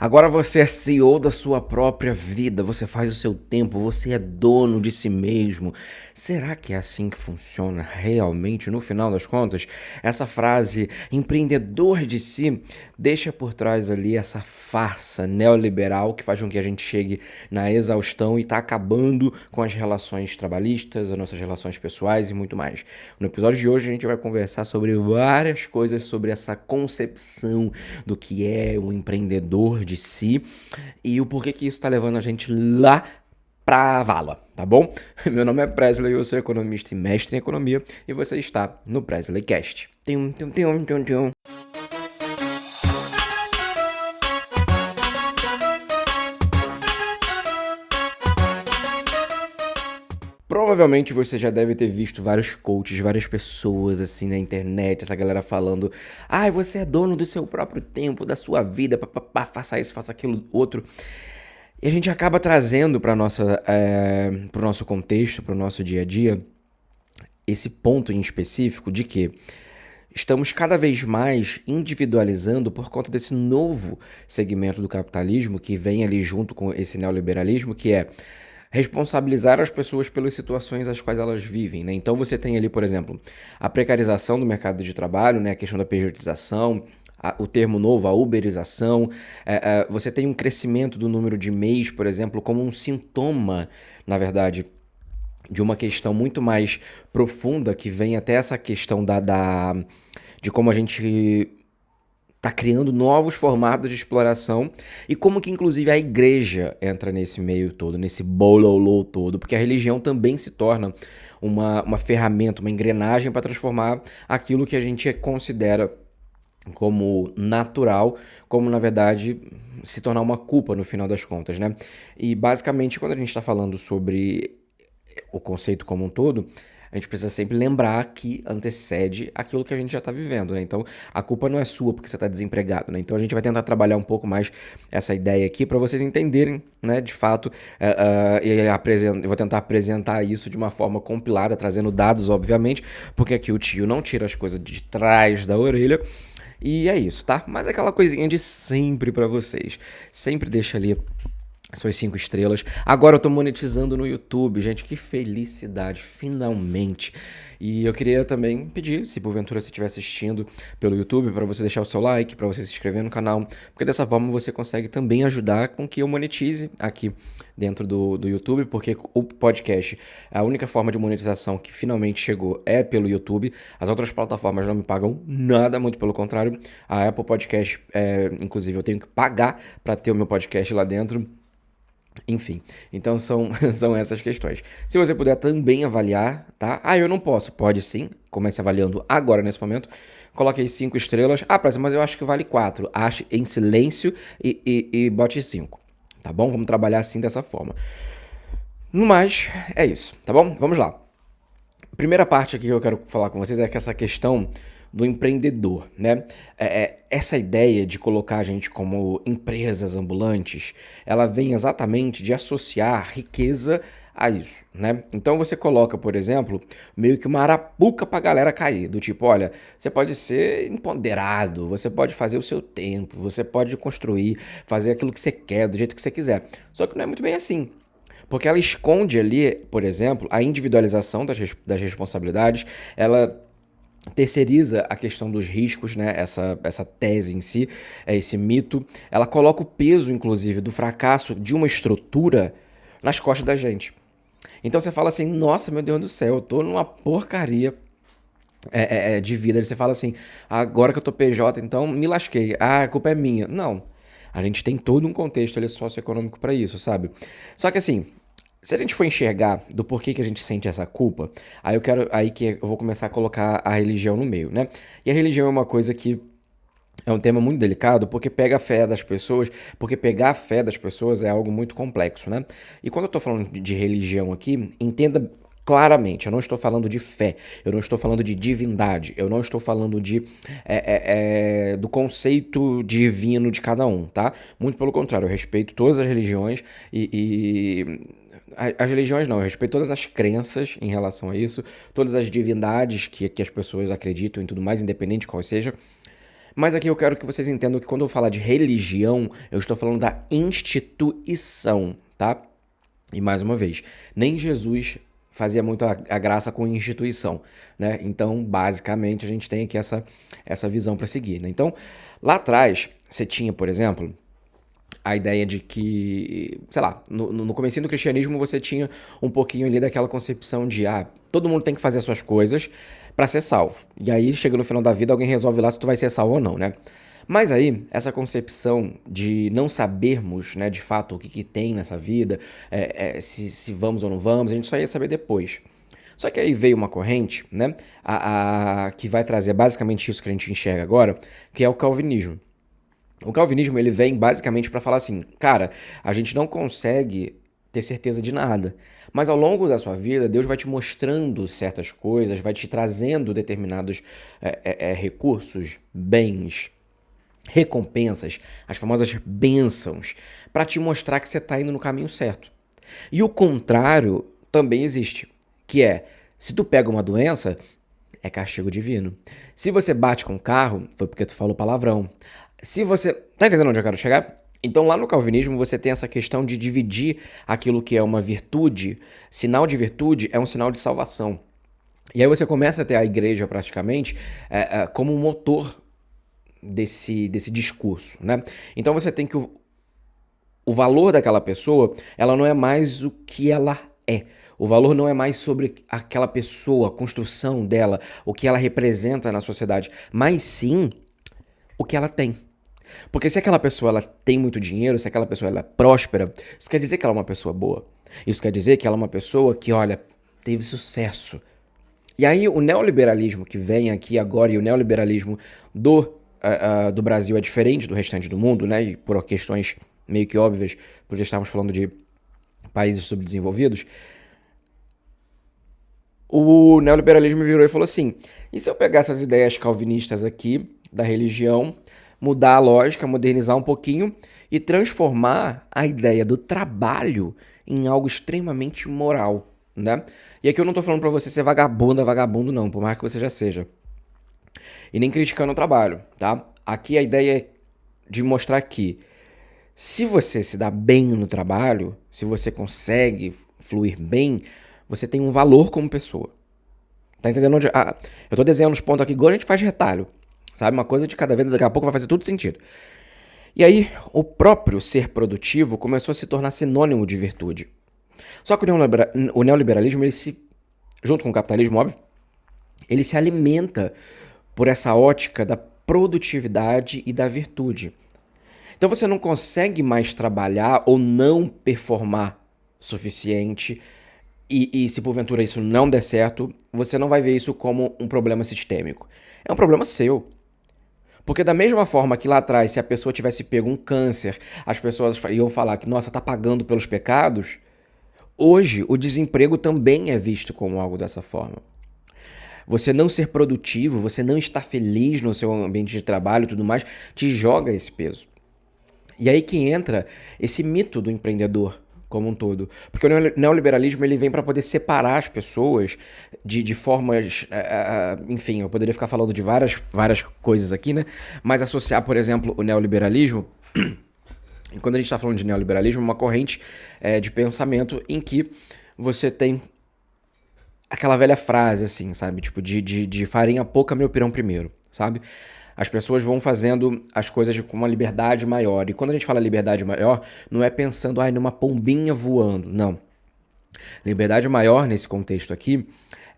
Agora você é CEO da sua própria vida, você faz o seu tempo, você é dono de si mesmo. Será que é assim que funciona realmente no final das contas? Essa frase, empreendedor de si, deixa por trás ali essa farsa neoliberal que faz com que a gente chegue na exaustão e está acabando com as relações trabalhistas, as nossas relações pessoais e muito mais. No episódio de hoje a gente vai conversar sobre várias coisas sobre essa concepção do que é um empreendedor de si e o porquê que isso está levando a gente lá pra vala, tá bom? Meu nome é Presley, eu sou economista e mestre em economia e você está no Presley Cast. Provavelmente você já deve ter visto vários coaches, várias pessoas assim na internet, essa galera falando: ai, você é dono do seu próprio tempo, da sua vida, papapá, faça isso, faça aquilo, outro. E a gente acaba trazendo para pro nosso contexto, para o nosso dia a dia, esse ponto em específico de que estamos cada vez mais individualizando por conta desse novo segmento do capitalismo que vem ali junto com esse neoliberalismo, que é responsabilizar as pessoas pelas situações às quais elas vivem, né? Então você tem ali, por exemplo, a precarização do mercado de trabalho, né? A questão da pejotização, o termo novo, a uberização. Você tem um crescimento do número de MEIs, por exemplo, como um sintoma, na verdade, de uma questão muito mais profunda que vem até essa questão de como a gente está criando novos formatos de exploração e como que inclusive a igreja entra nesse meio todo, nesse bololô todo, porque a religião também se torna uma ferramenta, uma engrenagem para transformar aquilo que a gente considera como natural, como na verdade se tornar uma culpa no final das contas, né? E basicamente quando a gente está falando sobre o conceito como um todo, a gente precisa sempre lembrar que antecede aquilo que a gente já está vivendo, né? Então, a culpa não é sua porque você está desempregado, né? Então, a gente vai tentar trabalhar um pouco mais essa ideia aqui para vocês entenderem, né, de fato, eu vou tentar apresentar isso de uma forma compilada, trazendo dados, obviamente, porque aqui o tio não tira as coisas de trás da orelha. E é isso, tá? Mas aquela coisinha de sempre para vocês. Sempre deixa ali suas 5 estrelas. Agora eu tô monetizando no YouTube, gente, que felicidade, finalmente. E eu queria também pedir, se porventura você estiver assistindo pelo YouTube, para você deixar o seu like, para você se inscrever no canal, porque dessa forma você consegue também ajudar com que eu monetize aqui dentro do YouTube, porque o podcast, a única forma de monetização que finalmente chegou é pelo YouTube. As outras plataformas não me pagam nada, muito pelo contrário. A Apple Podcast, inclusive, eu tenho que pagar para ter o meu podcast lá dentro. Enfim, então são essas questões. Se você puder também avaliar, tá? Ah, eu não posso. Pode sim. Comece avaliando agora, nesse momento. Coloque aí 5 estrelas. Ah, mas eu acho que vale 4. Ache em silêncio e bote 5. Tá bom? Vamos trabalhar assim, dessa forma. No mais, é isso, tá bom? Vamos lá. A primeira parte aqui que eu quero falar com vocês é que essa questão do empreendedor, né? Essa ideia de colocar a gente como empresas ambulantes, ela vem exatamente de associar riqueza a isso, né? Então você coloca, por exemplo, meio que uma arapuca pra galera cair, do tipo, olha, você pode ser empoderado, você pode fazer o seu tempo, você pode construir, fazer aquilo que você quer, do jeito que você quiser. Só que não é muito bem assim. Porque ela esconde ali, por exemplo, a individualização das responsabilidades, ela terceiriza a questão dos riscos, né? Essa tese em si, esse mito, ela coloca o peso, inclusive, do fracasso de uma estrutura nas costas da gente. Então você fala assim, nossa, meu Deus do céu, eu tô numa porcaria de vida. Aí você fala assim, agora que eu tô PJ, então me lasquei. Ah, a culpa é minha. Não. A gente tem todo um contexto ali socioeconômico para isso, sabe? Só que assim, se a gente for enxergar do porquê que a gente sente essa culpa, aí que eu vou começar a colocar a religião no meio, né? E a religião é uma coisa que é um tema muito delicado porque pega a fé das pessoas, porque pegar a fé das pessoas é algo muito complexo, né? E quando eu tô falando de religião aqui, entenda claramente, eu não estou falando de fé, eu não estou falando de divindade, eu não estou falando do conceito divino de cada um, tá? Muito pelo contrário, eu respeito todas as religiões as religiões não, eu respeito todas as crenças em relação a isso, todas as divindades que as pessoas acreditam e tudo mais, independente de qual seja. Mas aqui eu quero que vocês entendam que quando eu falar de religião, eu estou falando da instituição, tá? E mais uma vez, nem Jesus fazia muito a graça com instituição, né? Então, basicamente, a gente tem aqui essa visão para seguir, né? Então, lá atrás, você tinha, por exemplo, a ideia de que, sei lá, no comecinho do cristianismo você tinha um pouquinho ali daquela concepção de, todo mundo tem que fazer as suas coisas para ser salvo. E aí, chega no final da vida, alguém resolve lá se tu vai ser salvo ou não, né? Mas aí, essa concepção de não sabermos, né, de fato, o que tem nessa vida, se vamos ou não vamos, a gente só ia saber depois. Só que aí veio uma corrente, né, que vai trazer basicamente isso que a gente enxerga agora, que é o calvinismo. O calvinismo, ele vem basicamente para falar assim, cara, a gente não consegue ter certeza de nada, mas ao longo da sua vida, Deus vai te mostrando certas coisas, vai te trazendo determinados recursos, bens, recompensas, as famosas bênçãos, para te mostrar que você está indo no caminho certo. E o contrário também existe, que é, se tu pega uma doença, é castigo divino. Se você bate com o carro, foi porque tu falou palavrão. Se você... Tá entendendo onde eu quero chegar? Então lá no calvinismo você tem essa questão de dividir aquilo que é uma virtude, sinal de virtude é um sinal de salvação. E aí você começa a ter a igreja praticamente como um motor desse discurso, né? Então você tem que o valor daquela pessoa, ela não é mais o que ela é. O valor não é mais sobre aquela pessoa, a construção dela, o que ela representa na sociedade, mas sim o que ela tem. Porque se aquela pessoa ela tem muito dinheiro, se aquela pessoa ela é próspera, isso quer dizer que ela é uma pessoa boa. Isso quer dizer que ela é uma pessoa que, olha, teve sucesso. E aí o neoliberalismo que vem aqui agora, e o neoliberalismo do Brasil é diferente do restante do mundo, né? E por questões meio que óbvias, porque já estávamos falando de países subdesenvolvidos, o neoliberalismo virou e falou assim, e se eu pegar essas ideias calvinistas aqui, da religião, mudar a lógica, modernizar um pouquinho e transformar a ideia do trabalho em algo extremamente moral, né? E aqui eu não tô falando pra você ser vagabundo não, por mais que você já seja. E nem criticando o trabalho, tá? Aqui a ideia é de mostrar que se você se dá bem no trabalho, se você consegue fluir bem, você tem um valor como pessoa. Tá entendendo onde... eu tô desenhando os pontos aqui igual a gente faz de retalho. Sabe? Uma coisa de cada vez, daqui a pouco vai fazer tudo sentido. E aí, o próprio ser produtivo começou a se tornar sinônimo de virtude. Só que o neoliberalismo, ele junto com o capitalismo, óbvio, ele se alimenta por essa ótica da produtividade e da virtude. Então você não consegue mais trabalhar ou não performar suficiente e se porventura isso não der certo, você não vai ver isso como um problema sistêmico. É um problema seu. Porque da mesma forma que lá atrás, se a pessoa tivesse pego um câncer, as pessoas iam falar que, nossa, tá pagando pelos pecados, hoje o desemprego também é visto como algo dessa forma. Você não ser produtivo, você não estar feliz no seu ambiente de trabalho e tudo mais, te joga esse peso. E aí que entra esse mito do empreendedor como um todo. Porque o neoliberalismo ele vem para poder separar as pessoas de formas... enfim, eu poderia ficar falando de várias coisas aqui, né? Mas associar, por exemplo, o neoliberalismo... E quando a gente está falando de neoliberalismo, é uma corrente de pensamento em que você tem aquela velha frase, assim, sabe? Tipo, de farinha pouca, meu pirão primeiro, sabe? As pessoas vão fazendo as coisas com uma liberdade maior. E quando a gente fala liberdade maior, não é pensando numa pombinha voando. Não. Liberdade maior, nesse contexto aqui,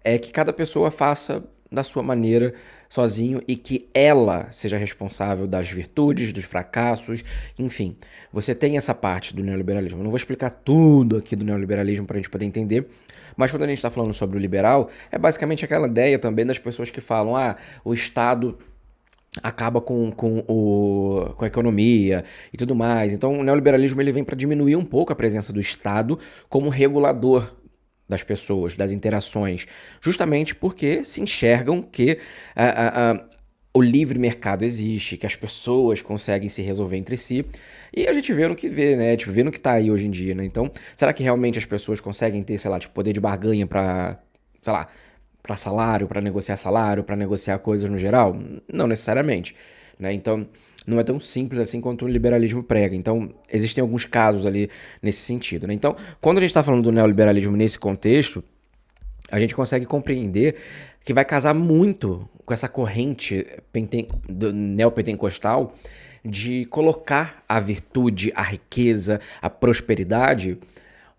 é que cada pessoa faça da sua maneira, sozinho, e que ela seja responsável das virtudes, dos fracassos, enfim. Você tem essa parte do neoliberalismo. Eu não vou explicar tudo aqui do neoliberalismo para a gente poder entender, mas quando a gente está falando sobre o liberal, é basicamente aquela ideia também das pessoas que falam, o Estado acaba com a economia e tudo mais. Então o neoliberalismo ele vem para diminuir um pouco a presença do Estado como regulador das pessoas, das interações, justamente porque se enxergam que o livre mercado existe, que as pessoas conseguem se resolver entre si, e a gente vê no que vê, né? Tipo, vê no que tá aí hoje em dia, né? Então, será que realmente as pessoas conseguem ter, sei lá, tipo, poder de barganha para, sei lá, para salário, para negociar coisas no geral? Não necessariamente. né? Então, não é tão simples assim quanto o liberalismo prega. Então, existem alguns casos ali nesse sentido, né? Então, quando a gente está falando do neoliberalismo nesse contexto, a gente consegue compreender que vai casar muito com essa corrente neopentecostal de colocar a virtude, a riqueza, a prosperidade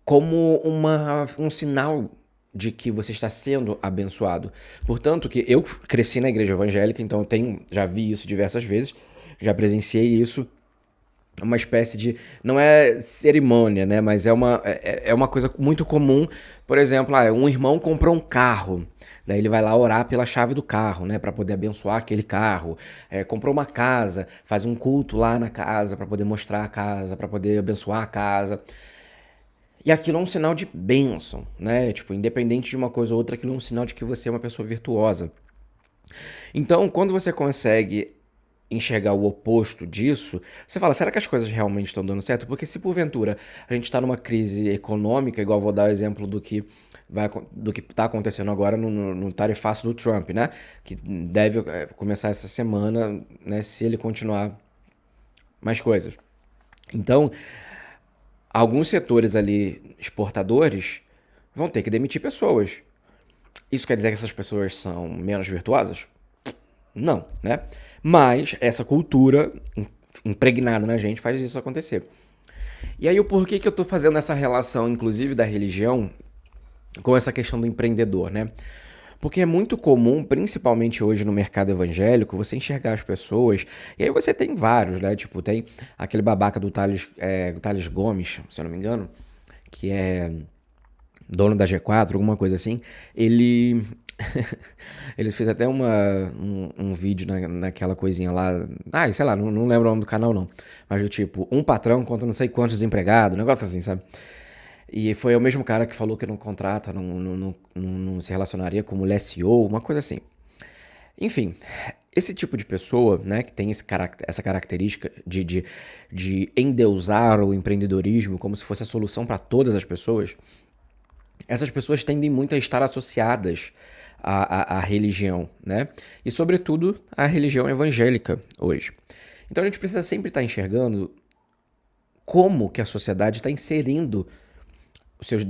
como um sinal de que você está sendo abençoado. Portanto, que eu cresci na igreja evangélica, então já vi isso diversas vezes, já presenciei isso. Uma espécie de, não é cerimônia, né, mas é uma coisa muito comum. Por exemplo, um irmão comprou um carro, daí ele vai lá orar pela chave do carro, né, para poder abençoar aquele carro. Comprou uma casa, faz um culto lá na casa para poder mostrar a casa, para poder abençoar a casa. E aquilo é um sinal de bênção, né? Tipo, independente de uma coisa ou outra, aquilo é um sinal de que você é uma pessoa virtuosa. Então, quando você consegue enxergar o oposto disso, você fala, será que as coisas realmente estão dando certo? Porque se porventura a gente está numa crise econômica, igual vou dar o exemplo do que está acontecendo agora no tarifaço do Trump, né? Que deve começar essa semana, né? Se ele continuar mais coisas. Então, alguns setores ali exportadores vão ter que demitir pessoas. Isso quer dizer que essas pessoas são menos virtuosas? Não, né? Mas essa cultura impregnada na gente faz isso acontecer. E aí o porquê que eu tô fazendo essa relação, inclusive da religião, com essa questão do empreendedor, né? Porque é muito comum, principalmente hoje no mercado evangélico, você enxergar as pessoas, e aí você tem vários, né? Tipo, tem aquele babaca do Thales Gomes, se eu não me engano, que é dono da G4, alguma coisa assim. Ele fez até um vídeo naquela coisinha lá. Sei lá, não lembro o nome do canal não. Mas do tipo, um patrão contra não sei quantos desempregados, um negócio assim, sabe? E foi o mesmo cara que falou que não contrata, não se relacionaria com mulher CEO, uma coisa assim. Enfim, esse tipo de pessoa, né, que tem essa característica de endeusar o empreendedorismo como se fosse a solução para todas as pessoas, essas pessoas tendem muito a estar associadas à religião, né? E, sobretudo, à religião evangélica hoje. Então, a gente precisa sempre estar enxergando como que a sociedade está inserindo os seus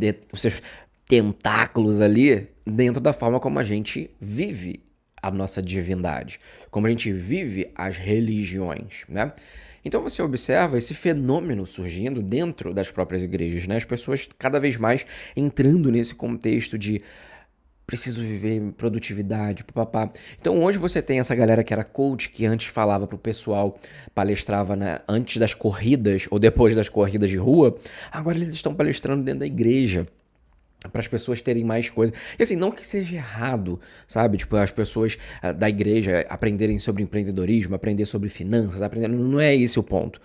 tentáculos ali dentro da forma como a gente vive a nossa divindade, como a gente vive as religiões, né? Então você observa esse fenômeno surgindo dentro das próprias igrejas, né? As pessoas cada vez mais entrando nesse contexto de preciso viver produtividade, papapá. Então hoje você tem essa galera que era coach, que antes falava pro pessoal, palestrava, né, antes das corridas ou depois das corridas de rua, agora eles estão palestrando dentro da igreja, para as pessoas terem mais coisa. E assim, não que seja errado, sabe? Tipo, as pessoas da igreja aprenderem sobre empreendedorismo, aprender sobre finanças, não é esse o ponto.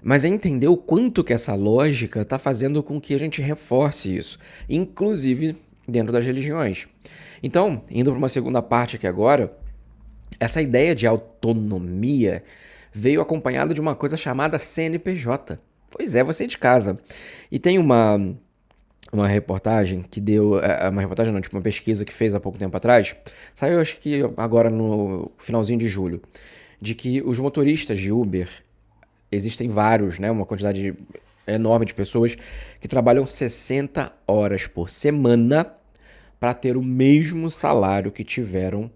Mas é entender o quanto que essa lógica está fazendo com que a gente reforce isso, inclusive dentro das religiões. Então, indo para uma segunda parte aqui agora, essa ideia de autonomia veio acompanhada de uma coisa chamada CNPJ. Pois é, você de casa. E tem uma reportagem que deu, uma reportagem não, tipo uma pesquisa que fez há pouco tempo atrás, saiu acho que agora no finalzinho de julho, de que os motoristas de Uber, existem vários, né, uma quantidade enorme de pessoas que trabalham 60 horas por semana para ter o mesmo salário que tinham,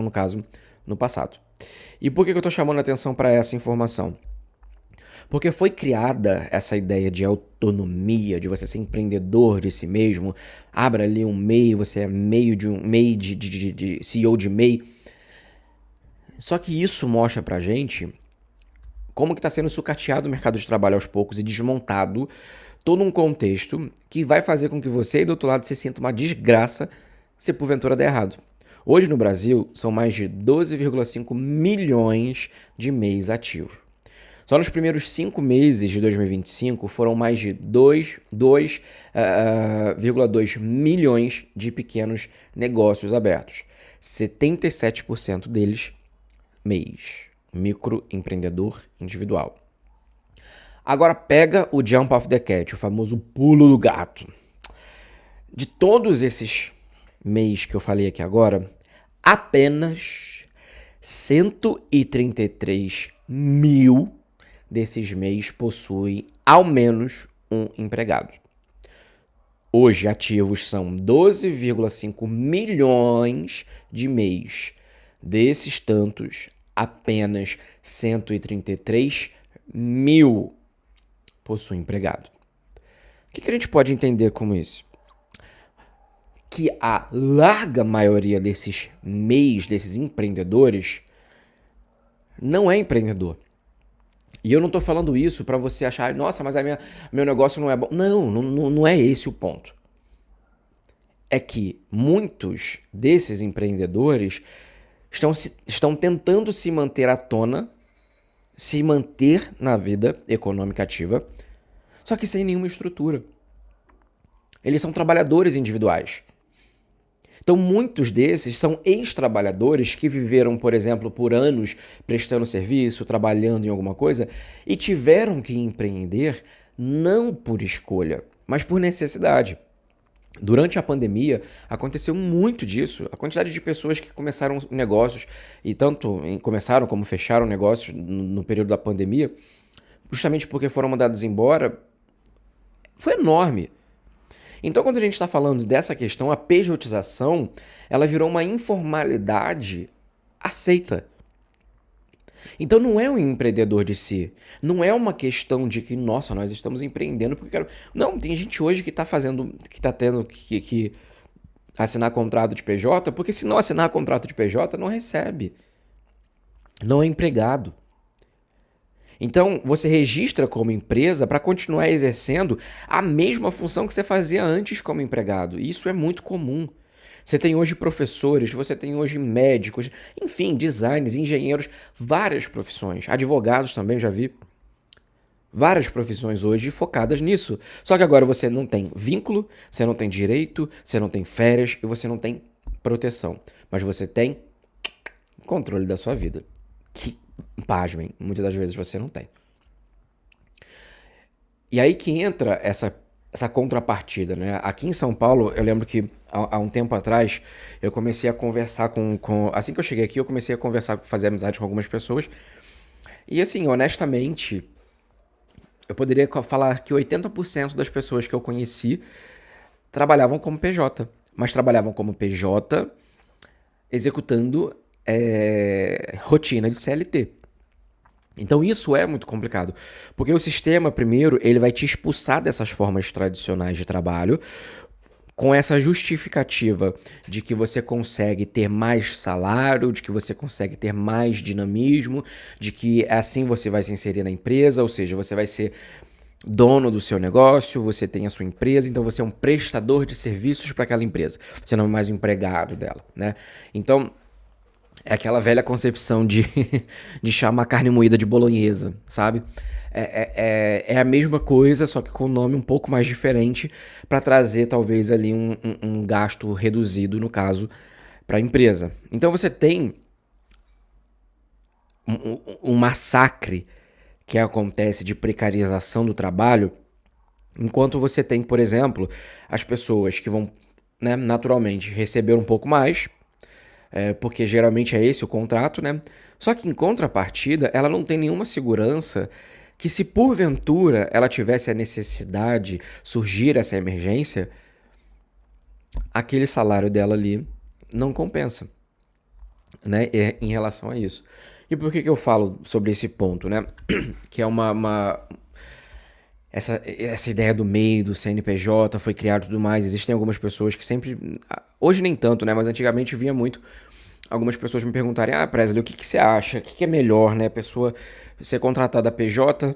no caso, no passado. E por que eu estou chamando a atenção para essa informação? Porque foi criada essa ideia de autonomia, de você ser empreendedor de si mesmo. Abra ali um MEI, você é meio de de CEO de MEI. Só que isso mostra pra gente como que está sendo sucateado o mercado de trabalho aos poucos e desmontado todo um contexto que vai fazer com que você e do outro lado se sinta uma desgraça se porventura der errado. Hoje no Brasil são mais de 12,5 milhões de MEIs ativos. Só nos primeiros 5 meses de 2025 foram mais de 2,2 milhões de pequenos negócios abertos. 77% deles MEIs, microempreendedor individual. Agora pega o jump of the cat, o famoso pulo do gato. De todos esses MEIs que eu falei aqui agora, apenas 133 mil desses MEIs possuem ao menos um empregado. Hoje, ativos são 12,5 milhões de MEIs. Desses tantos, apenas 133 mil possuem empregado. O que a gente pode entender com isso? Que a larga maioria desses MEIs, desses empreendedores, não é empreendedor. E eu não estou falando isso para você achar, nossa, mas meu negócio não é bom. Não é esse o ponto. É que muitos desses empreendedores estão tentando se manter à tona, se manter na vida econômica ativa, só que sem nenhuma estrutura. Eles são trabalhadores individuais. Então, muitos desses são ex-trabalhadores que viveram, por exemplo, por anos prestando serviço, trabalhando em alguma coisa e tiveram que empreender não por escolha, mas por necessidade. Durante a pandemia, aconteceu muito disso. A quantidade de pessoas que começaram negócios e tanto começaram como fecharam negócios no período da pandemia, justamente porque foram mandados embora, foi enorme. Então, quando a gente está falando dessa questão, a pejotização, ela virou uma informalidade aceita. Então, não é um empreendedor de si. Não é uma questão de que, nossa, nós estamos empreendendo porque quero... Não, tem gente hoje que está tendo que assinar contrato de PJ, porque se não assinar contrato de PJ, não recebe. Não é empregado. Então, você registra como empresa para continuar exercendo a mesma função que você fazia antes como empregado. Isso é muito comum. Você tem hoje professores, você tem hoje médicos, enfim, designers, engenheiros, várias profissões. Advogados também, já vi. Várias profissões hoje focadas nisso. Só que agora você não tem vínculo, você não tem direito, você não tem férias e você não tem proteção. Mas você tem controle da sua vida. Que, pasmem, muitas das vezes você não tem. E aí que entra essa contrapartida, né? Aqui em São Paulo, eu lembro que há um tempo atrás, eu comecei a conversar assim que eu cheguei aqui, eu comecei a conversar, fazer amizade com algumas pessoas. E assim, honestamente, eu poderia falar que 80% das pessoas que eu conheci trabalhavam como PJ. Mas trabalhavam como PJ executando rotina de CLT. Então isso é muito complicado, porque o sistema, primeiro, ele vai te expulsar dessas formas tradicionais de trabalho, com essa justificativa de que você consegue ter mais salário, de que você consegue ter mais dinamismo, de que assim você vai se inserir na empresa, ou seja, você vai ser dono do seu negócio, você tem a sua empresa, então você é um prestador de serviços para aquela empresa, você não é mais um empregado dela, né? Então, é aquela velha concepção de chamar carne moída de bolonhesa, sabe? É a mesma coisa, só que com um nome um pouco mais diferente para trazer talvez ali um gasto reduzido, no caso, para a empresa. Então você tem um massacre que acontece de precarização do trabalho, enquanto você tem, por exemplo, as pessoas que vão, né, naturalmente receber um pouco mais, porque geralmente é esse o contrato, né? Só que em contrapartida, ela não tem nenhuma segurança que se porventura ela tivesse a necessidade, surgir essa emergência, aquele salário dela ali não compensa, né? Em relação a isso. E por que eu falo sobre esse ponto, né? Que é essa ideia do MEI, do CNPJ, foi criado e tudo mais. Existem algumas pessoas que sempre... Hoje nem tanto, né? Mas antigamente vinha muito algumas pessoas me perguntarem, Presley, o que você acha? O que é melhor, né? A pessoa ser contratada PJ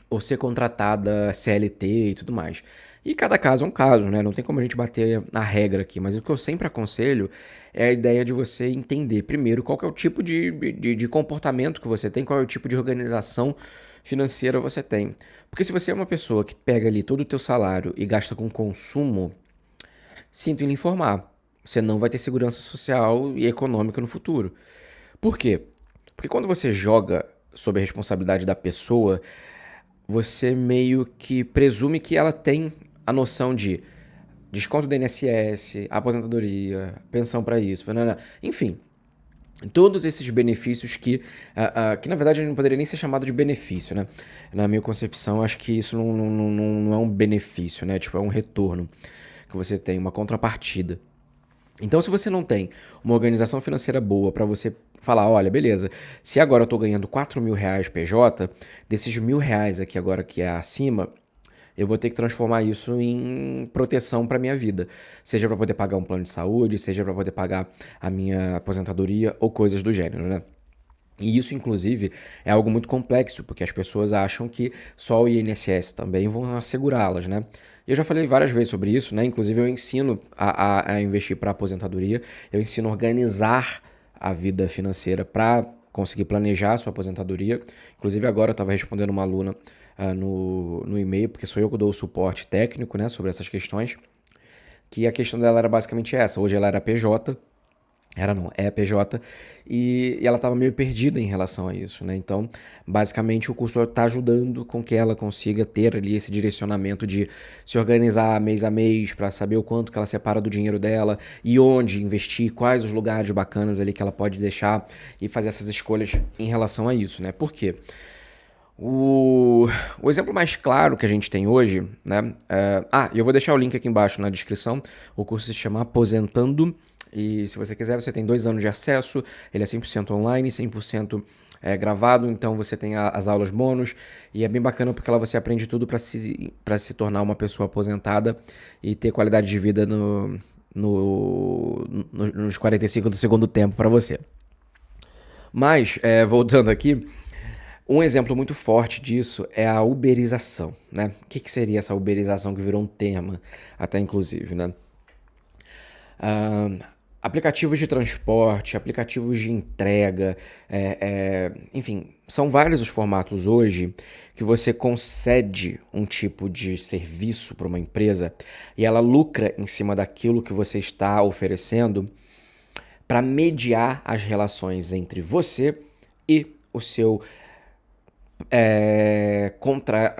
ou ser contratada CLT e tudo mais. E cada caso é um caso, né? Não tem como a gente bater a regra aqui, mas o que eu sempre aconselho é a ideia de você entender, primeiro, qual que é o tipo de comportamento que você tem, qual é o tipo de organização financeira você tem. Porque se você é uma pessoa que pega ali todo o teu salário e gasta com consumo, sinto em lhe informar, você não vai ter segurança social e econômica no futuro. Por quê? Porque quando você joga sob a responsabilidade da pessoa, você meio que presume que ela tem a noção de desconto do INSS, aposentadoria, pensão para isso, enfim. Todos esses benefícios que na verdade não poderia nem ser chamado de benefício, né? Na minha concepção, acho que isso não é um benefício, né? Tipo, é um retorno que você tem, uma contrapartida. Então, se você não tem uma organização financeira boa para você falar, olha, beleza, se agora eu tô ganhando R$ 4.000 PJ, desses R$ 1.000 aqui agora que é acima, eu vou ter que transformar isso em proteção para minha vida. Seja para poder pagar um plano de saúde, seja para poder pagar a minha aposentadoria ou coisas do gênero, né? E isso, inclusive, é algo muito complexo, porque as pessoas acham que só o INSS também vão assegurá-las, né? E eu já falei várias vezes sobre isso, né? Inclusive, eu ensino a investir para aposentadoria, eu ensino a organizar a vida financeira para conseguir planejar a sua aposentadoria. Inclusive, agora eu estava respondendo uma aluna no e-mail, porque sou eu que dou o suporte técnico, né, sobre essas questões, que a questão dela era basicamente essa. Hoje ela era PJ, é PJ, e ela estava meio perdida em relação a isso, né? Então, basicamente, o curso está ajudando com que ela consiga ter ali esse direcionamento de se organizar mês a mês para saber o quanto que ela separa do dinheiro dela e onde investir, quais os lugares bacanas ali que ela pode deixar e fazer essas escolhas em relação a isso, né? Por quê? O exemplo mais claro que a gente tem hoje, né? Eu vou deixar o link aqui embaixo na descrição. O curso se chama Aposentando. E se você quiser, você tem 2 anos de acesso. Ele é 100% online, 100% gravado. Então você tem as aulas bônus. E é bem bacana porque lá você aprende tudo para se tornar uma pessoa aposentada e ter qualidade de vida nos 45 do segundo tempo para você. Mas, voltando aqui. Um exemplo muito forte disso é a uberização, né? O que seria essa uberização que virou um tema, até inclusive, né? Aplicativos de transporte, aplicativos de entrega, enfim, são vários os formatos hoje que você concede um tipo de serviço para uma empresa e ela lucra em cima daquilo que você está oferecendo para mediar as relações entre você e o seu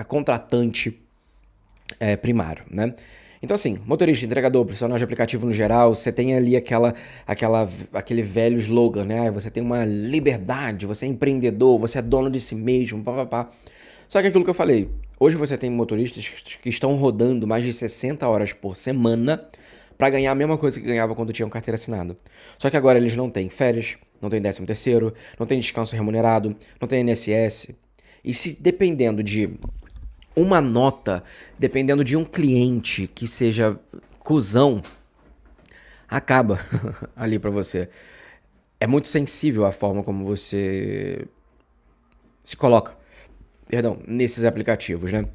contratante primário, né? Então, assim, motorista, entregador, profissional de aplicativo no geral, você tem ali aquele velho slogan, né? Você tem uma liberdade, você é empreendedor, você é dono de si mesmo, papapá. Só que aquilo que eu falei, hoje você tem motoristas que estão rodando mais de 60 horas por semana para ganhar a mesma coisa que ganhava quando tinham carteira assinada. Só que agora eles não têm férias, não têm 13º, não têm descanso remunerado, não têm INSS. E se dependendo de uma nota, dependendo de um cliente que seja cuzão, acaba ali pra você. É muito sensível a forma como você se coloca, nesses aplicativos, né?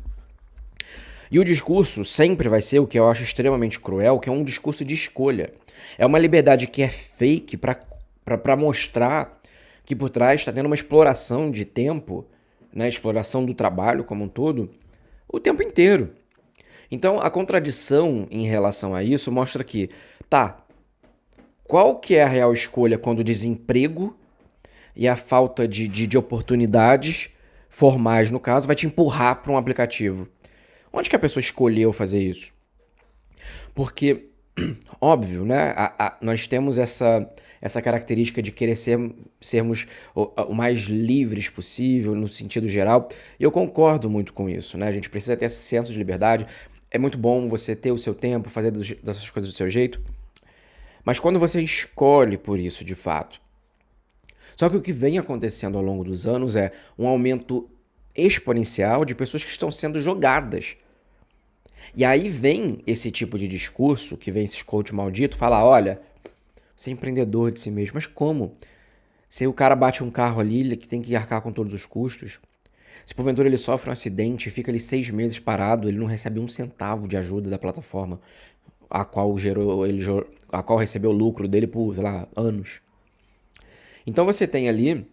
E o discurso sempre vai ser o que eu acho extremamente cruel, que é um discurso de escolha. É uma liberdade que é fake pra mostrar que por trás está tendo uma exploração de tempo, né, exploração do trabalho como um todo, o tempo inteiro. Então, a contradição em relação a isso mostra que, qual que é a real escolha quando o desemprego e a falta de oportunidades formais, no caso, vai te empurrar para um aplicativo? Onde que a pessoa escolheu fazer isso? Porque, óbvio, né? Nós temos essa característica de querer sermos o mais livres possível, no sentido geral. E eu concordo muito com isso, né? A gente precisa ter esse senso de liberdade. É muito bom você ter o seu tempo, fazer dessas coisas do seu jeito. Mas quando você escolhe por isso, de fato. Só que o que vem acontecendo ao longo dos anos é um aumento exponencial de pessoas que estão sendo jogadas. E aí vem esse tipo de discurso, que vem esses coach maldito, falar, olha, você é empreendedor de si mesmo. Mas como? Se o cara bate um carro ali, ele tem que arcar com todos os custos. Se porventura ele sofre um acidente e fica ali 6 meses parado, ele não recebe um centavo de ajuda da plataforma a qual recebeu o lucro dele por, sei lá, anos. Então você tem ali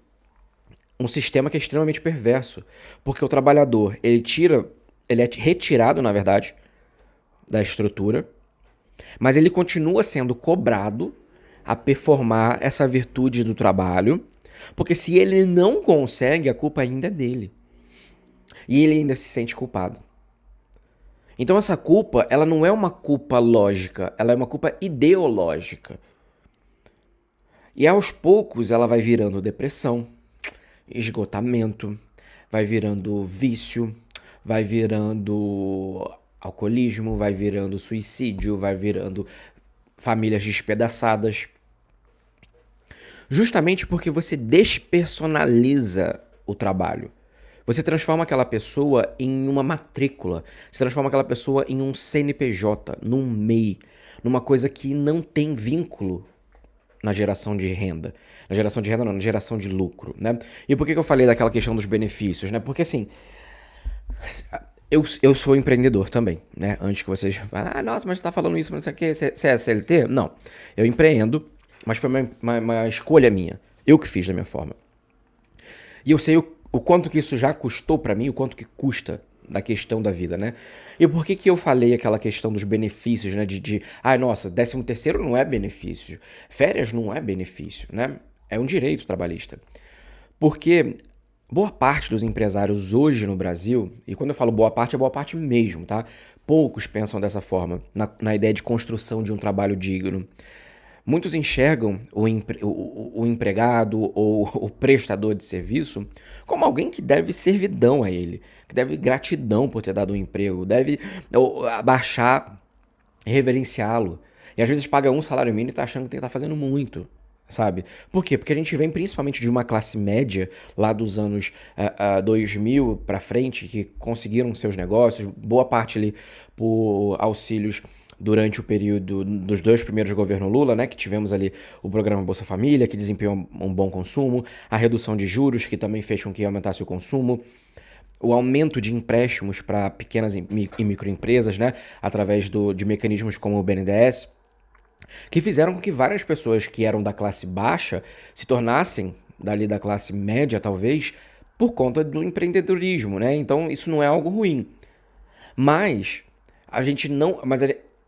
um sistema que é extremamente perverso, porque o trabalhador, ele é retirado, na verdade, da estrutura, mas ele continua sendo cobrado a performar essa virtude do trabalho, porque se ele não consegue, a culpa ainda é dele. E ele ainda se sente culpado. Então essa culpa, ela não é uma culpa lógica, ela é uma culpa ideológica. E aos poucos ela vai virando depressão, esgotamento, vai virando vício, vai virando alcoolismo, vai virando suicídio, vai virando famílias despedaçadas. Justamente porque você despersonaliza o trabalho. Você transforma aquela pessoa em uma matrícula. Você transforma aquela pessoa em um CNPJ, num MEI, numa coisa que não tem vínculo na geração de renda. Na geração de renda não, na geração de lucro, né? E por que eu falei daquela questão dos benefícios, né? Porque assim, eu sou empreendedor também, né? Antes que vocês falem, nossa, mas você tá falando isso, mas não sei o que, você é CLT? Não, eu empreendo, mas foi uma escolha minha. Eu que fiz da minha forma. E eu sei o quanto que isso já custou pra mim, o quanto que custa da questão da vida, né? E por que eu falei aquela questão dos benefícios, né? Nossa, 13º não é benefício, férias não é benefício, né? É um direito trabalhista. Porque boa parte dos empresários hoje no Brasil, e quando eu falo boa parte, é boa parte mesmo, tá? Poucos pensam dessa forma, na ideia de construção de um trabalho digno. Muitos enxergam o empregado ou o prestador de serviço como alguém que deve servidão a ele, que deve gratidão por ter dado um emprego, deve abaixar, reverenciá-lo. E às vezes paga um salário mínimo e tá achando que tá fazendo muito, sabe? Por quê? Porque a gente vem principalmente de uma classe média lá dos anos 2000 para frente, que conseguiram seus negócios, boa parte ali por auxílios durante o período dos 2 primeiros governos Lula, né, que tivemos ali o programa Bolsa Família, que desempenhou um bom consumo, a redução de juros, que também fez com que aumentasse o consumo, o aumento de empréstimos para pequenas e microempresas, né, através de mecanismos como o BNDES, que fizeram com que várias pessoas que eram da classe baixa se tornassem dali da classe média, talvez, por conta do empreendedorismo, né? Então isso não é algo ruim. Mas a gente não. Mas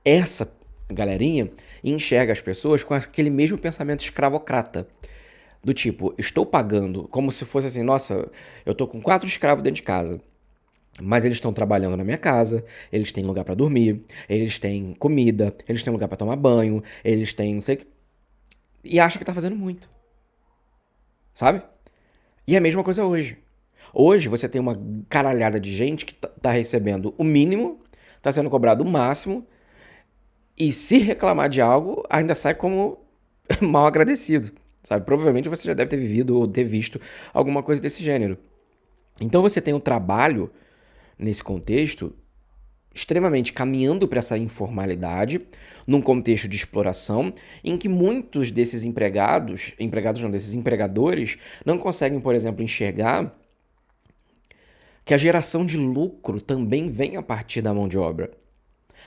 essa galerinha enxerga as pessoas com aquele mesmo pensamento escravocrata. Do tipo, estou pagando como se fosse assim, nossa, eu tô com 4 escravos dentro de casa. Mas eles estão trabalhando na minha casa, eles têm lugar pra dormir, eles têm comida, eles têm lugar pra tomar banho, eles têm não sei o que. E acha que tá fazendo muito. Sabe? E é a mesma coisa hoje. Hoje você tem uma caralhada de gente que tá recebendo o mínimo, tá sendo cobrado o máximo, e se reclamar de algo, ainda sai como mal agradecido, sabe? Provavelmente você já deve ter vivido ou ter visto alguma coisa desse gênero. Então você tem o trabalho, nesse contexto, extremamente caminhando para essa informalidade, num contexto de exploração, em que muitos desses desses empregadores, não conseguem, por exemplo, enxergar que a geração de lucro também vem a partir da mão de obra.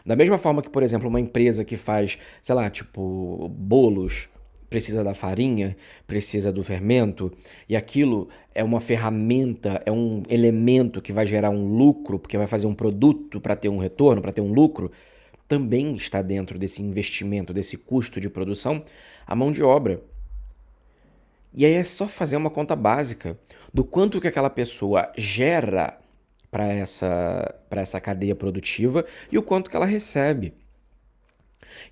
Da mesma forma que, por exemplo, uma empresa que faz, sei lá, tipo, bolos, precisa da farinha, precisa do fermento, e aquilo é uma ferramenta, é um elemento que vai gerar um lucro, porque vai fazer um produto para ter um retorno, para ter um lucro, também está dentro desse investimento, desse custo de produção, a mão de obra. E aí é só fazer uma conta básica do quanto que aquela pessoa gera para essa cadeia produtiva e o quanto que ela recebe.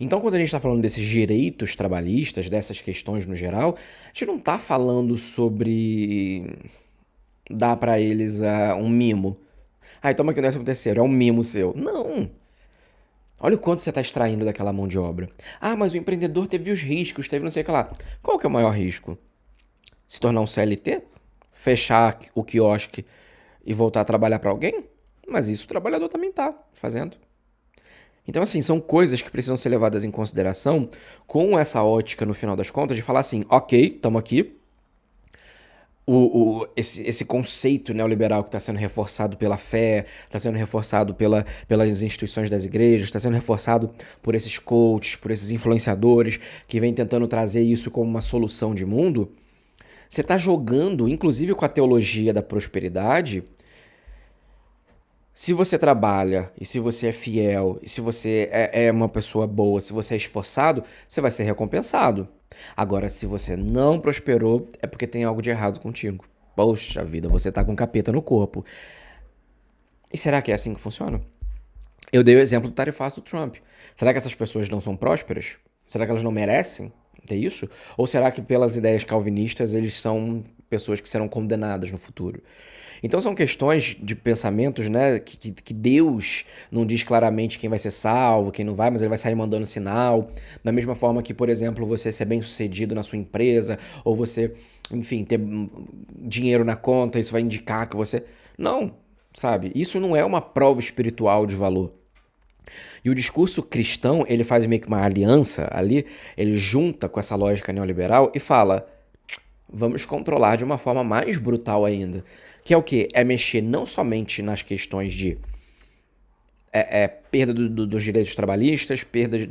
Então, quando a gente está falando desses direitos trabalhistas, dessas questões no geral, a gente não está falando sobre dar para eles um mimo. Toma aqui o 13º, é um mimo seu. Não! Olha o quanto você está extraindo daquela mão de obra. Mas o empreendedor teve os riscos, teve não sei o que lá. Qual que é o maior risco? Se tornar um CLT? Fechar o quiosque e voltar a trabalhar para alguém? Mas isso o trabalhador também está fazendo. Então, assim, são coisas que precisam ser levadas em consideração com essa ótica, no final das contas, de falar assim, ok, estamos aqui, esse conceito neoliberal que está sendo reforçado pela fé, está sendo reforçado pelas instituições das igrejas, está sendo reforçado por esses coaches, por esses influenciadores que vêm tentando trazer isso como uma solução de mundo, você está jogando, inclusive com a teologia da prosperidade. Se você trabalha, e se você é fiel, e se você é uma pessoa boa, se você é esforçado, você vai ser recompensado. Agora, se você não prosperou, é porque tem algo de errado contigo. Poxa vida, você tá com capeta no corpo. E será que é assim que funciona? Eu dei o exemplo do tarifaço do Trump. Será que essas pessoas não são prósperas? Será que elas não merecem ter isso? Ou será que pelas ideias calvinistas eles são pessoas que serão condenadas no futuro? Então são questões de pensamentos, né, que Deus não diz claramente quem vai ser salvo, quem não vai, mas ele vai sair mandando sinal. Da mesma forma que, por exemplo, você ser bem-sucedido na sua empresa, ou você, enfim, ter dinheiro na conta, isso vai indicar que você... Não, sabe? Isso não é uma prova espiritual de valor. E o discurso cristão, ele faz meio que uma aliança ali, ele junta com essa lógica neoliberal e fala: vamos controlar de uma forma mais brutal ainda. Que é o quê? É mexer não somente nas questões de perda dos direitos trabalhistas, perda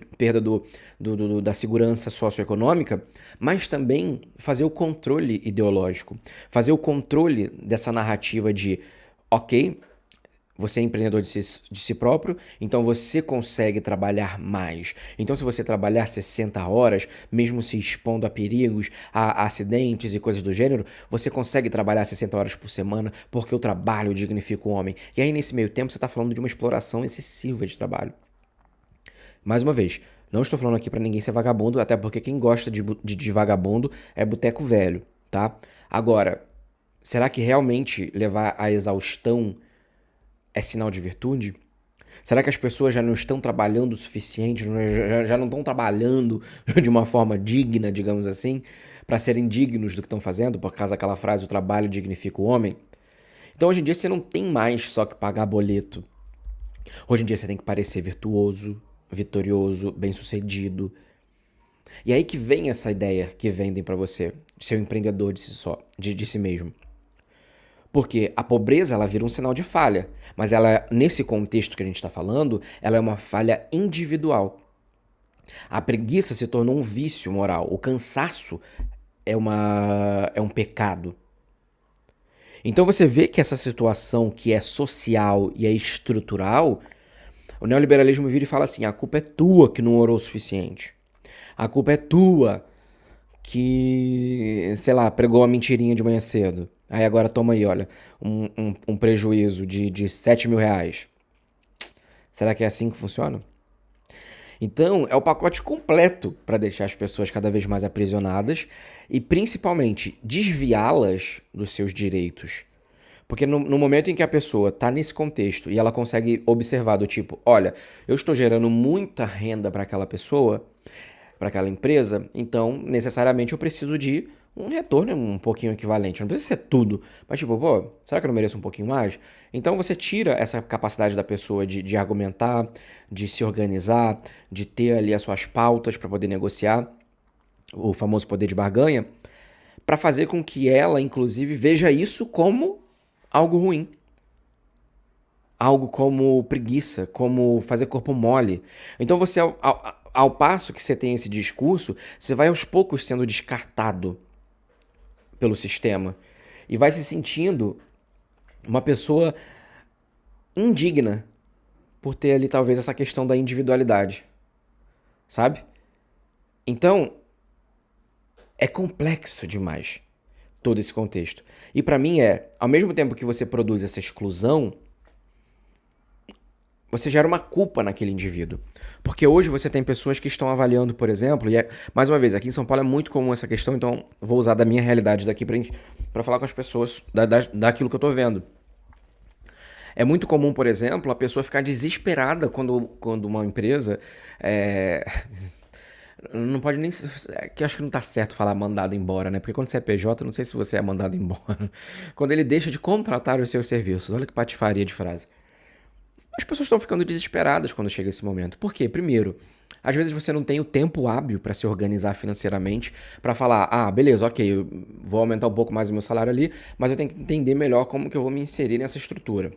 da segurança socioeconômica, mas também fazer o controle ideológico, fazer o controle dessa narrativa de, ok, você é empreendedor de si próprio, então você consegue trabalhar mais. Então, se você trabalhar 60 horas, mesmo se expondo a perigos, a acidentes e coisas do gênero, você consegue trabalhar 60 horas por semana porque o trabalho dignifica o homem. E aí, nesse meio tempo, você está falando de uma exploração excessiva de trabalho. Mais uma vez, não estou falando aqui para ninguém ser vagabundo, até porque quem gosta de vagabundo é boteco velho, tá? Agora, será que realmente levar à exaustão é sinal de virtude? Será que as pessoas já não estão trabalhando o suficiente, já não estão trabalhando de uma forma digna, digamos assim, para serem dignos do que estão fazendo, por causa daquela frase, o trabalho dignifica o homem? Então hoje em dia você não tem mais só que pagar boleto. Hoje em dia você tem que parecer virtuoso, vitorioso, bem-sucedido. E aí que vem essa ideia que vendem para você, de ser um empreendedor de si só, de si mesmo. Porque a pobreza, ela vira um sinal de falha, mas ela, nesse contexto que a gente está falando, ela é uma falha individual. A preguiça se tornou um vício moral, o cansaço é um pecado. Então você vê que essa situação que é social e é estrutural, o neoliberalismo vira e fala assim: a culpa é tua que não orou o suficiente. A culpa é tua que, sei lá, pregou uma mentirinha de manhã cedo. Aí agora toma aí, olha, um prejuízo de R$ 7.000. Será que é assim que funciona? Então, é o pacote completo para deixar as pessoas cada vez mais aprisionadas e, principalmente, desviá-las dos seus direitos. Porque no momento em que a pessoa está nesse contexto e ela consegue observar do tipo, olha, eu estou gerando muita renda para aquela pessoa, para aquela empresa, então necessariamente eu preciso de um retorno um pouquinho equivalente. Não precisa ser tudo, mas tipo, pô, será que eu não mereço um pouquinho mais? Então você tira essa capacidade da pessoa de argumentar, de se organizar, de ter ali as suas pautas para poder negociar, o famoso poder de barganha, para fazer com que ela, inclusive, veja isso como algo ruim. Algo como preguiça, como fazer corpo mole. Então você, ao passo que você tem esse discurso, você vai aos poucos sendo descartado pelo sistema e vai se sentindo uma pessoa indigna por ter ali talvez essa questão da individualidade, sabe? Então, é complexo demais todo esse contexto. E pra mim ao mesmo tempo que você produz essa exclusão, você gera uma culpa naquele indivíduo. Porque hoje você tem pessoas que estão avaliando, por exemplo, e mais uma vez, aqui em São Paulo é muito comum essa questão, então vou usar da minha realidade daqui pra falar com as pessoas daquilo que eu tô vendo. É muito comum, por exemplo, a pessoa ficar desesperada quando uma empresa não pode nem... que eu acho que não tá certo falar mandado embora, né? Porque quando você é PJ, eu não sei se você é mandado embora. Quando ele deixa de contratar os seus serviços. Olha que patifaria de frase. As pessoas estão ficando desesperadas quando chega esse momento. Por quê? Primeiro, às vezes você não tem o tempo hábil para se organizar financeiramente, para falar, beleza, ok, eu vou aumentar um pouco mais o meu salário ali, mas eu tenho que entender melhor como que eu vou me inserir nessa estrutura.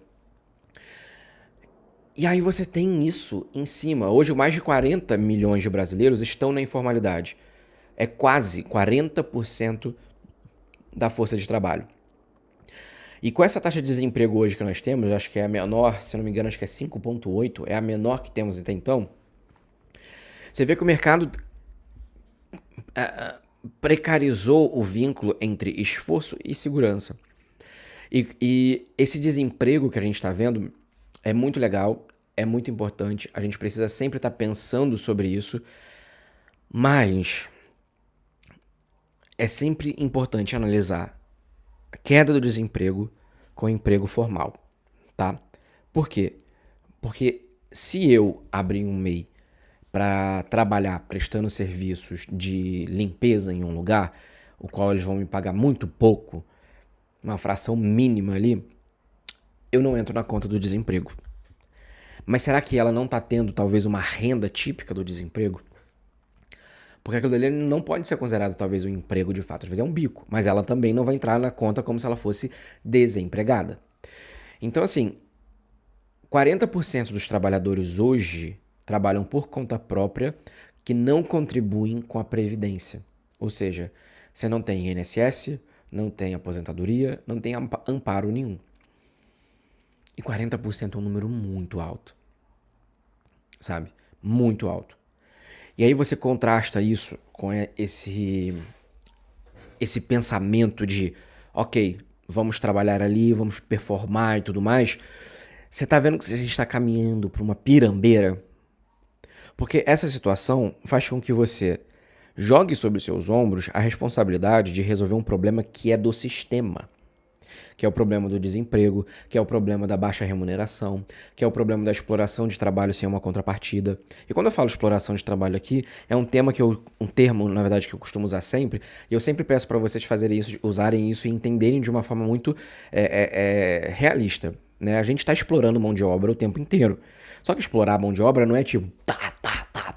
E aí você tem isso em cima. Hoje, mais de 40 milhões de brasileiros estão na informalidade. É quase 40% da força de trabalho. E com essa taxa de desemprego hoje que nós temos, acho que é a menor, se eu não me engano, acho que é 5,8, é a menor que temos até então. Você vê que o mercado precarizou o vínculo entre esforço e segurança. E esse desemprego que a gente está vendo é muito legal, é muito importante, a gente precisa sempre estar pensando sobre isso, mas é sempre importante analisar a queda do desemprego com o emprego formal, tá? Por quê? Porque se eu abrir um MEI para trabalhar prestando serviços de limpeza em um lugar, o qual eles vão me pagar muito pouco, uma fração mínima ali, eu não entro na conta do desemprego. Mas será que ela não está tendo talvez uma renda típica do desemprego? Porque aquilo dali não pode ser considerado talvez um emprego de fato, às vezes é um bico, mas ela também não vai entrar na conta como se ela fosse desempregada. Então assim, 40% dos trabalhadores hoje trabalham por conta própria que não contribuem com a Previdência. Ou seja, você não tem INSS, não tem aposentadoria, não tem amparo nenhum. E 40% é um número muito alto, sabe? Muito alto. E aí você contrasta isso com esse pensamento de, ok, vamos trabalhar ali, vamos performar e tudo mais. Você tá vendo que a gente está caminhando para uma pirambeira? Porque essa situação faz com que você jogue sobre seus ombros a responsabilidade de resolver um problema que é do sistema. Que é o problema do desemprego, que é o problema da baixa remuneração, que é o problema da exploração de trabalho sem uma contrapartida. E quando eu falo exploração de trabalho aqui, é um termo, na verdade, que eu costumo usar sempre, e eu sempre peço para vocês fazerem isso, usarem isso e entenderem de uma forma muito realista. Né? A gente está explorando mão de obra o tempo inteiro. Só que explorar a mão de obra não é tipo,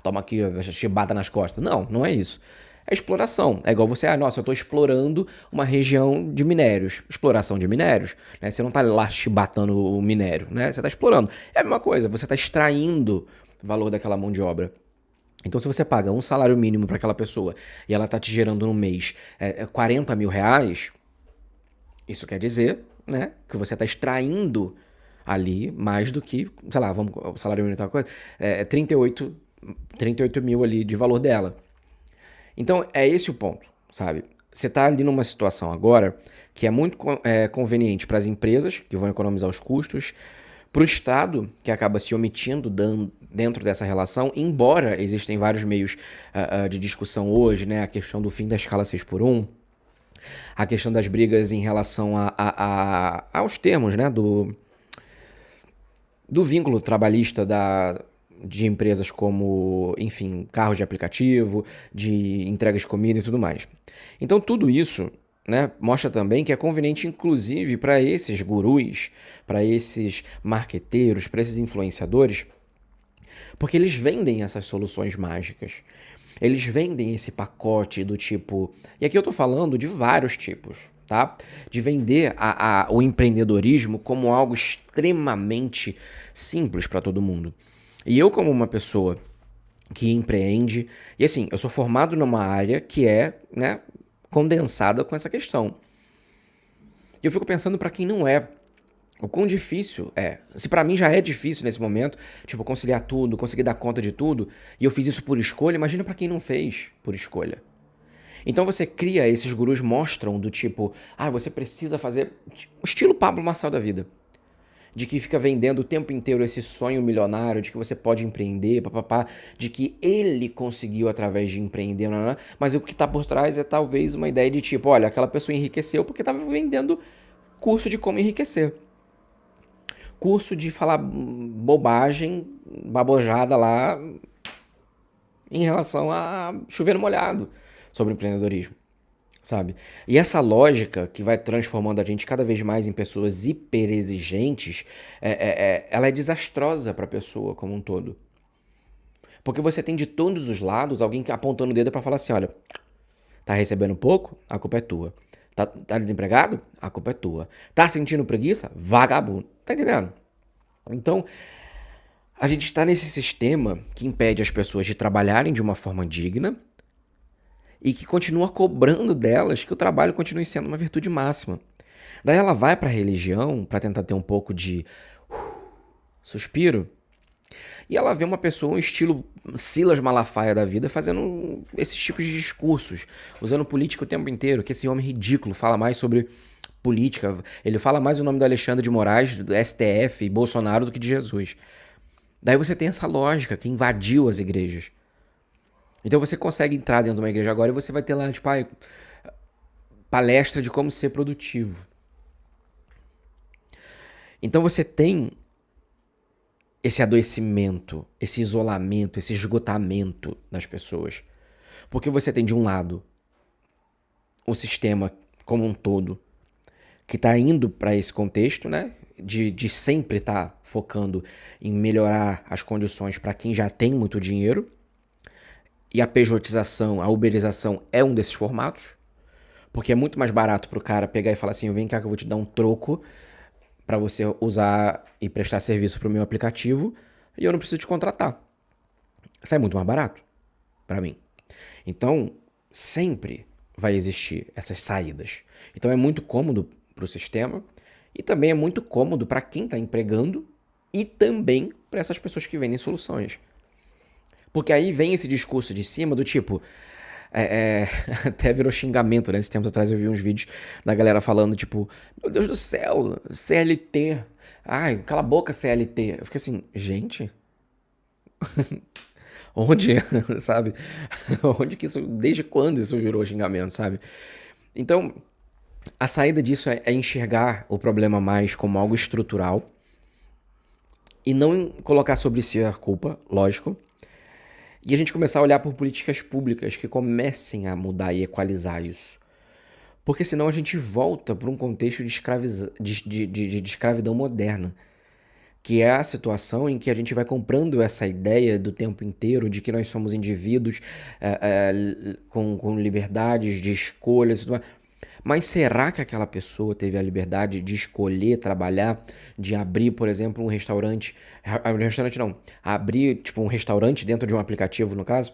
toma aqui, chibata nas costas. Não, não é isso. É exploração. É igual você, nossa, eu estou explorando uma região de minérios. Exploração de minérios. Né? Você não está lá chibatando o minério, né? Você está explorando. É a mesma coisa, você está extraindo o valor daquela mão de obra. Então, se você paga um salário mínimo para aquela pessoa e ela está te gerando no mês 40 mil reais, isso quer dizer, né, que você está extraindo ali mais do que, sei lá, o salário mínimo é uma coisa, 38 mil ali de valor dela. Então, é esse o ponto, sabe? Você está ali numa situação agora que é muito conveniente para as empresas, que vão economizar os custos, para o Estado, que acaba se omitindo dentro dessa relação, embora existem vários meios de discussão hoje, né? A questão do fim da escala 6x1, a questão das brigas em relação aos termos, né? Do vínculo trabalhista de empresas como, enfim, carros de aplicativo, de entregas de comida e tudo mais. Então tudo isso, né, mostra também que é conveniente, inclusive, para esses gurus, para esses marqueteiros, para esses influenciadores, porque eles vendem essas soluções mágicas. Eles vendem esse pacote do tipo... E aqui eu tô falando de vários tipos, tá? De vender o empreendedorismo como algo extremamente simples para todo mundo. E eu, como uma pessoa que empreende... E assim, eu sou formado numa área que é, né, condensada com essa questão. E eu fico pensando para quem não é, o quão difícil é. Se pra mim já é difícil nesse momento, tipo, conciliar tudo, conseguir dar conta de tudo, e eu fiz isso por escolha, imagina pra quem não fez por escolha. Então você cria, esses gurus mostram do tipo, você precisa fazer o estilo Pablo Marçal da vida. De que fica vendendo o tempo inteiro esse sonho milionário, de que você pode empreender, papapá, de que ele conseguiu através de empreender, mas o que tá por trás é talvez uma ideia de tipo, olha, aquela pessoa enriqueceu porque tava vendendo curso de como enriquecer. Curso de falar bobagem, babojada lá, em relação a chover no molhado sobre empreendedorismo, sabe? E essa lógica que vai transformando a gente cada vez mais em pessoas hiperexigentes, ela é desastrosa para a pessoa como um todo. Porque você tem de todos os lados alguém apontando o dedo para falar assim, olha, tá recebendo pouco? A culpa é tua. Tá desempregado? A culpa é tua. Tá sentindo preguiça? Vagabundo. Tá entendendo? Então, a gente está nesse sistema que impede as pessoas de trabalharem de uma forma digna e que continua cobrando delas que o trabalho continue sendo uma virtude máxima. Daí ela vai para a religião para tentar ter um pouco de suspiro e ela vê uma pessoa, um estilo Silas Malafaia da vida, fazendo esses tipos de discursos, usando política o tempo inteiro, que esse homem ridículo fala mais sobre política, ele fala mais o nome do Alexandre de Moraes, do STF e Bolsonaro do que de Jesus. Daí você tem essa lógica que invadiu as igrejas. Então você consegue entrar dentro de uma igreja agora e você vai ter lá, tipo, palestra de como ser produtivo. Então você tem esse adoecimento, esse isolamento, esse esgotamento das pessoas. Porque você tem, de um lado, o sistema como um todo, que está indo para esse contexto, né? De sempre estar focando em melhorar as condições para quem já tem muito dinheiro. E a pejotização, a uberização é um desses formatos. Porque é muito mais barato pro cara pegar e falar assim, vem cá que eu vou te dar um troco para você usar e prestar serviço pro meu aplicativo e eu não preciso te contratar. Sai muito mais barato para mim. Então, sempre vai existir essas saídas. Então é muito cômodo para o sistema e também é muito cômodo para quem está empregando e também para essas pessoas que vendem soluções. Porque aí vem esse discurso de cima do tipo... até virou xingamento, né? Esse tempo atrás eu vi uns vídeos da galera falando, tipo... Meu Deus do céu, CLT. Ai, cala a boca, CLT. Eu fiquei assim, gente... Onde, sabe? Onde que isso... Desde quando isso virou xingamento, sabe? Então, a saída disso é enxergar o problema mais como algo estrutural e não colocar sobre si a culpa, lógico. E a gente começar a olhar por políticas públicas que comecem a mudar e equalizar isso. Porque senão a gente volta para um contexto de escravidão moderna, que é a situação em que a gente vai comprando essa ideia do tempo inteiro de que nós somos indivíduos com liberdades de escolhas e tudo mais. Mas será que aquela pessoa teve a liberdade de escolher trabalhar, de abrir, por exemplo, um restaurante... Restaurante não, abrir tipo um restaurante dentro de um aplicativo, no caso,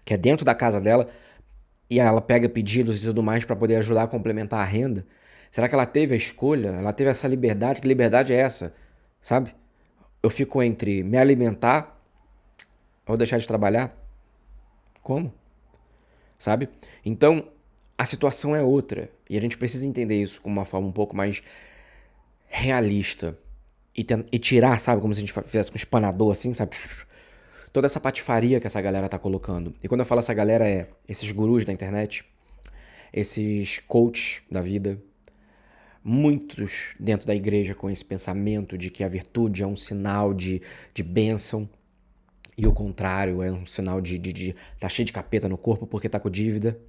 que é dentro da casa dela, e ela pega pedidos e tudo mais para poder ajudar a complementar a renda? Será que ela teve a escolha? Ela teve essa liberdade? Que liberdade é essa? Sabe? Eu fico entre me alimentar ou deixar de trabalhar? Como? Sabe? Então, a situação é outra. E a gente precisa entender isso com uma forma um pouco mais realista. E tirar, sabe? Como se a gente fizesse com um espanador assim, sabe? Toda essa patifaria que essa galera tá colocando. E quando eu falo essa galera, é esses gurus da internet, esses coaches da vida, muitos dentro da igreja com esse pensamento de que a virtude é um sinal de bênção e o contrário é um sinal de tá cheio de capeta no corpo porque tá com dívida.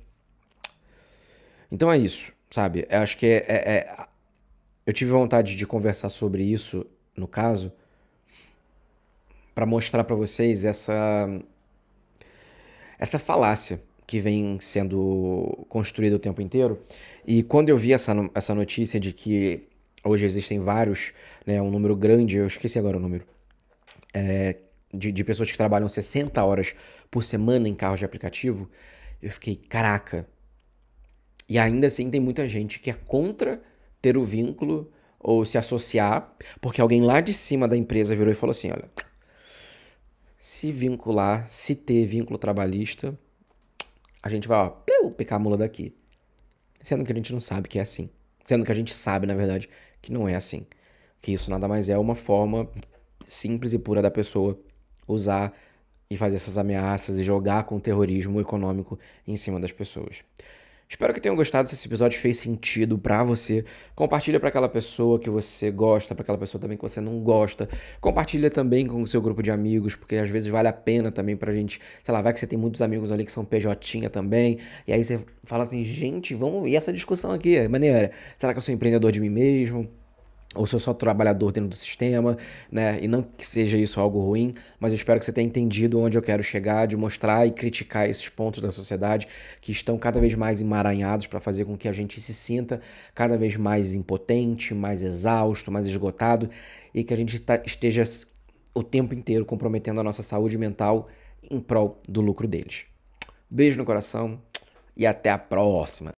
Então é isso, sabe? Eu acho que eu tive vontade de conversar sobre isso, no caso, para mostrar para vocês essa falácia que vem sendo construída o tempo inteiro. E quando eu vi essa notícia de que hoje existem vários, né, um número grande, eu esqueci agora o número, de pessoas que trabalham 60 horas por semana em carros de aplicativo, eu fiquei, caraca. E ainda assim tem muita gente que é contra ter o vínculo ou se associar, porque alguém lá de cima da empresa virou e falou assim, olha, se vincular, se ter vínculo trabalhista, a gente vai, ó, picar a mula daqui. Sendo que a gente não sabe que é assim. Sendo que a gente sabe, na verdade, que não é assim. Que isso nada mais é uma forma simples e pura da pessoa usar e fazer essas ameaças e jogar com o terrorismo econômico em cima das pessoas. Espero que tenham gostado, se esse episódio fez sentido pra você. Compartilha pra aquela pessoa que você gosta, pra aquela pessoa também que você não gosta. Compartilha também com o seu grupo de amigos, porque às vezes vale a pena também pra gente, sei lá, vai que você tem muitos amigos ali que são PJ também, e aí você fala assim, gente, vamos ver essa discussão aqui, é maneira. Será que eu sou empreendedor de mim mesmo? Ou se eu sou trabalhador dentro do sistema, né? E não que seja isso algo ruim, mas eu espero que você tenha entendido onde eu quero chegar, de mostrar e criticar esses pontos da sociedade que estão cada vez mais emaranhados para fazer com que a gente se sinta cada vez mais impotente, mais exausto, mais esgotado e que a gente esteja o tempo inteiro comprometendo a nossa saúde mental em prol do lucro deles. Beijo no coração e até a próxima!